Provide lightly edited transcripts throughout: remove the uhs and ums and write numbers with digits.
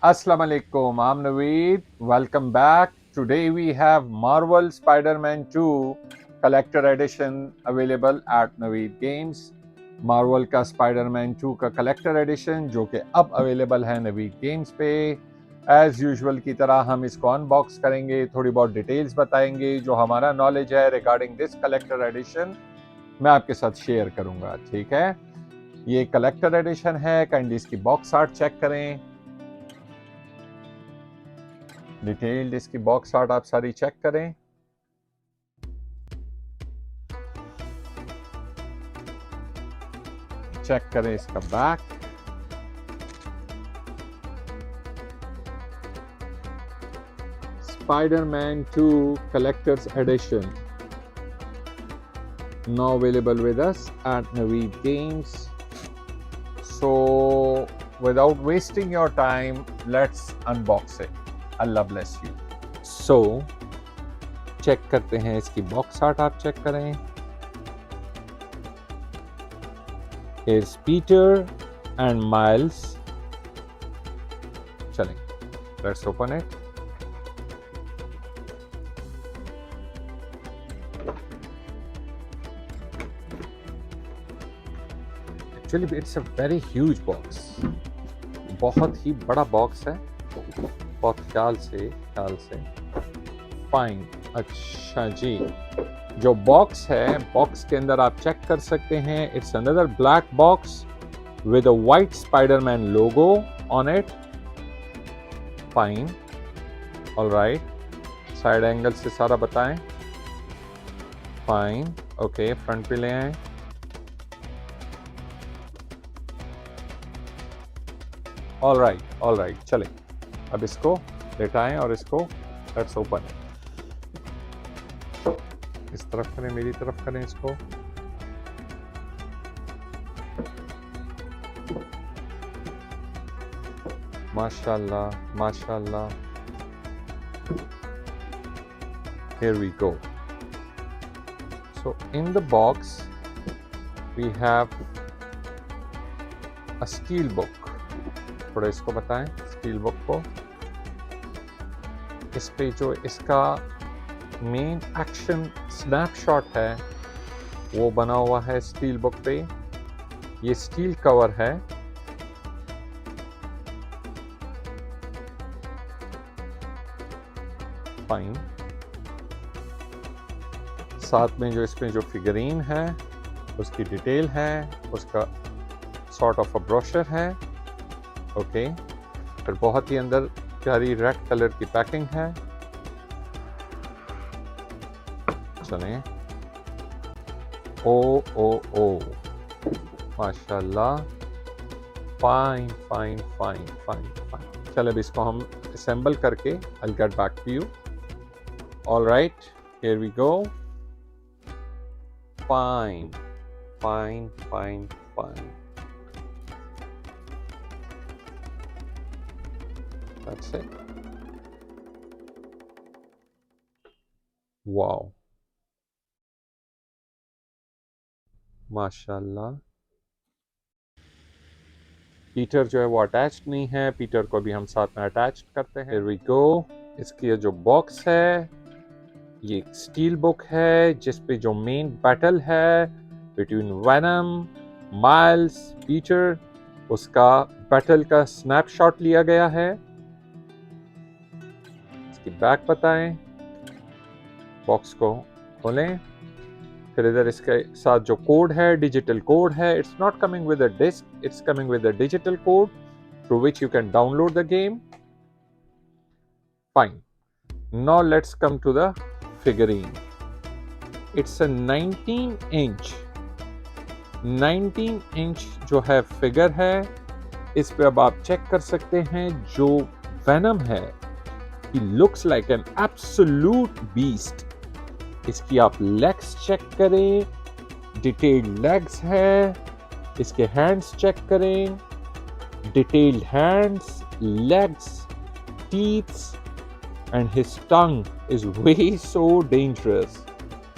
Assalamu alaikum, I'm Naveed. Welcome back. Today we have Marvel Spider-Man 2 Collector Edition available at Naveed Games. Marvel का Spiderman 2 का collector edition जो कि अब available है Naveed games पे। As usual की तरह हम इसको अनबॉक्स करेंगे, थोड़ी बहुत डिटेल्स बताएंगे, जो हमारा नॉलेज है रिगार्डिंग दिस कलेक्टर एडिशन मैं आपके साथ शेयर करूंगा। ठीक है, ये कलेक्टर एडिशन है। काइंडली इसकी बॉक्स आर्ट चेक करें, डिटेल्ड इसकी बॉक्स आर्ट आप सारी चेक करें। चेक करें इसका back, Spiderman 2 collector's edition now available with us at Naveed Games. So without wasting your time, let's unbox it. Allah bless you. So check करते हैं इसकी बॉक्स आर्ट, आप चेक करें। Here's Peter and Miles. चलें, let's open it. Actually, it's a very huge box. बहुत ही बड़ा box है, बहुत ख्याल से फाइन। अच्छा जी, जो बॉक्स है, बॉक्स के अंदर आप चेक कर सकते हैं। It's another black box with a white Spiderman logo on it. Fine, alright. Side angle से सारा बताएं। फाइन, ओके, फ्रंट पे ले आए। ऑलराइट, चले अब इसको लेटाएं और इसको लेट्स ओपन। इस तरफ करें, मेरी तरफ करें इसको। माशाल्लाह माशाल्लाह। Here we go. So in the box we have a steel book. थोड़ा इसको बताएं स्टील बुक को। इस पे जो इसका मेन एक्शन स्नैपशॉट है वो बना हुआ है स्टील बुक पे। ये स्टील कवर है। फाइन, साथ में जो इसमें जो फिगरीन है उसकी डिटेल है, उसका सॉर्ट ऑफ अ ब्रोशर है। ओके, फिर बहुत ही अंदर प्यारी रेड कलर की पैकिंग है। चलें, ओ माशाल्लाह, fine fine fine fine fine. चलो अब इसको हम असेंबल करके I'll get back to you. All right, here we go. Fine, fine, fine, fine. That's it. Wow. माशाल्लाह। पीटर जो है वो अटैच्ड नहीं है, पीटर को भी हम साथ में अटैच करते हैं। Here we go. इसकी जो बॉक्स है ये एक स्टील बुक है जिस पे जो मेन बैटल है बिटवीन वेनम, माइल्स, पीटर, उसका बैटल का स्नैपशॉट लिया गया है। इसकी बैक बताएं। बॉक्स को खोलें, फिर इधर इसके साथ जो कोड है, डिजिटल कोड है। It's not coming with a disc, it's coming with a digital code through which you can download the game. Fine, now let's come to the figurine. It's a 19 inch जो है figure है। इस पे अब आप check कर सकते हैं जो वेनम है, he looks like an absolute beast. इसकी आप लेग्स चेक करें, डिटेल्ड लेग्स है। इसके हैंड्स चेक करें, detailed hands, legs, teeths, and his tongue is way so dangerous.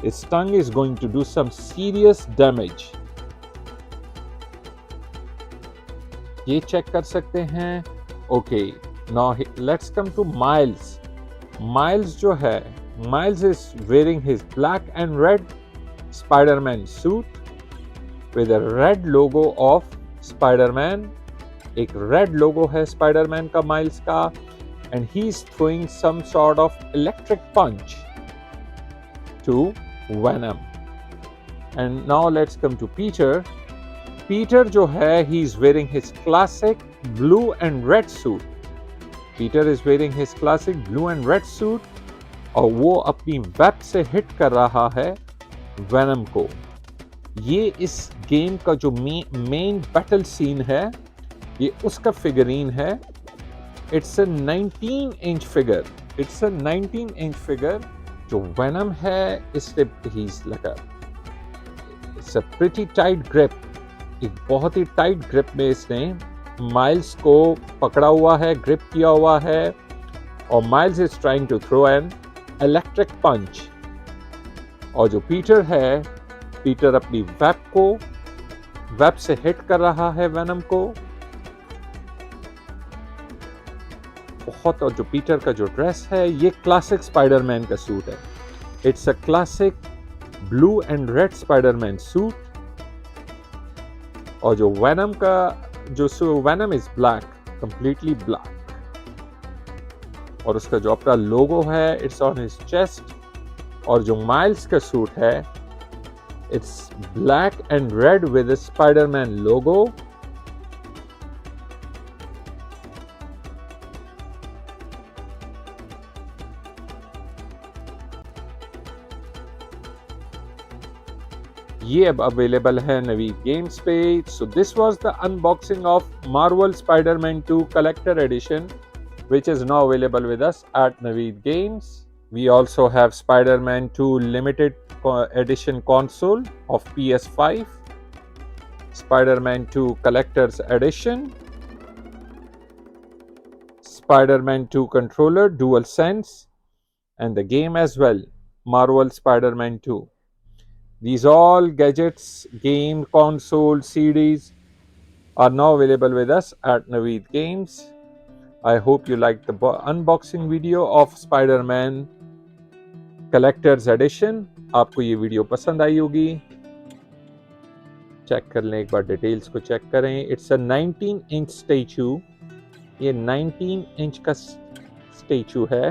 His tongue is going to do some serious damage. ये check कर सकते हैं। Okay, Now let's come to Miles. Miles जो है, Miles is wearing his black and red Spider-Man suit with a red logo of Spider-Man. एक red logo है Spider-Man का Miles का, and he's throwing some sort of electric punch to Venom. And now let's come to Peter. Peter जो है, he's wearing his classic blue and red suit. Peter is wearing his classic blue and red suit और वो अपनी web से hit कर रहा है venom को. ये इस गेम का जो मेन बैटल सीन है, ये उसका फिगरीन है. It's a 19-inch figure. It's a 19-inch figure. जो वेनम है, इससे he's like a it's a pretty tight grip. एक बहुत ही टाइट ग्रिप में इसने माइल्स को पकड़ा हुआ है, ग्रिप किया हुआ है, और Miles is trying to throw an electric punch. और जो पीटर है, पीटर अपनी वेब से हिट कर रहा है वेनम को बहुत. और जो पीटर का जो ड्रेस है, ये क्लासिक स्पाइडरमैन का सूट है. It's a classic blue and red Spiderman suit. और जो वेनम का venom is black, completely black. और उसका जो अपना लोगो है, इट्स ऑन हिज चेस्ट. और जो माइल्स का सूट है, it's black and red with a Spiderman logo. ये अब अवेलेबल है नवीद गेम्स पे. So this was the unboxing of Marvel Spiderman 2 collector edition, which is now available with us at Naveed Games. We also have Spider-Man 2 limited edition console of PS5, Spider-Man 2 collector's edition, Spider-Man 2 controller DualSense, and the game as well, Marvel Spider-Man 2. These all gadgets, game, console, CDs are now available with us at Naveed Games. I hope you liked the unboxing video of Spider-Man Collector's Edition. आपको ये video पसंद आई होगी. Check कर लें एक बार, details को check करें. It's a 19-inch statue. ये 19-inch का स्टैचू है.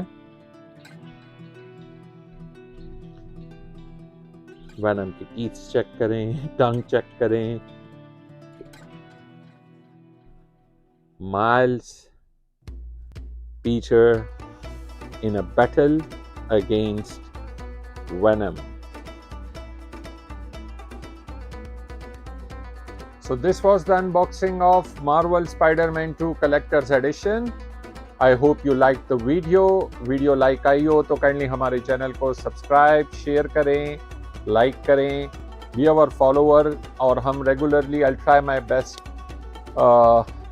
वेनम की टीथ चेक करें, टंग चेक करें. Miles, Peter in a battle against Venom. So this was the unboxing of Marvel Spider-Man 2 Collector's Edition. I hope you liked the video. Video like आई हो तो kindly हमारे channel को subscribe, share करें, like करें, be our follower. और हम regularly I try my best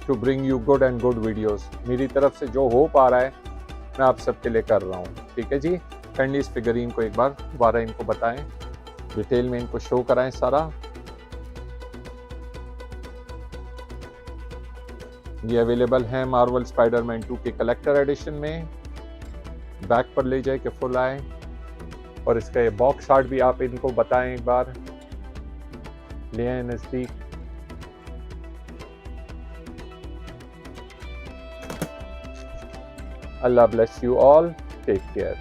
to bring you good and good videos. मेरी तरफ से जो हो पा रहा है मैं आप सबके लिए कर रहा हूँ. ठीक है जी. काइंडली इस फिगरीन को एक बार दोबारा इनको बताएं, डिटेल में इनको शो कराएं सारा. ये अवेलेबल है मार्वल स्पाइडरमैन 2 के कलेक्टर एडिशन में. बैक पर ले जाए कि फुल आए. और इसका ये बॉक्स आर्ट भी आप इनको बताएं एक बार. ले आए नजदीक. Allah bless you all. Take care.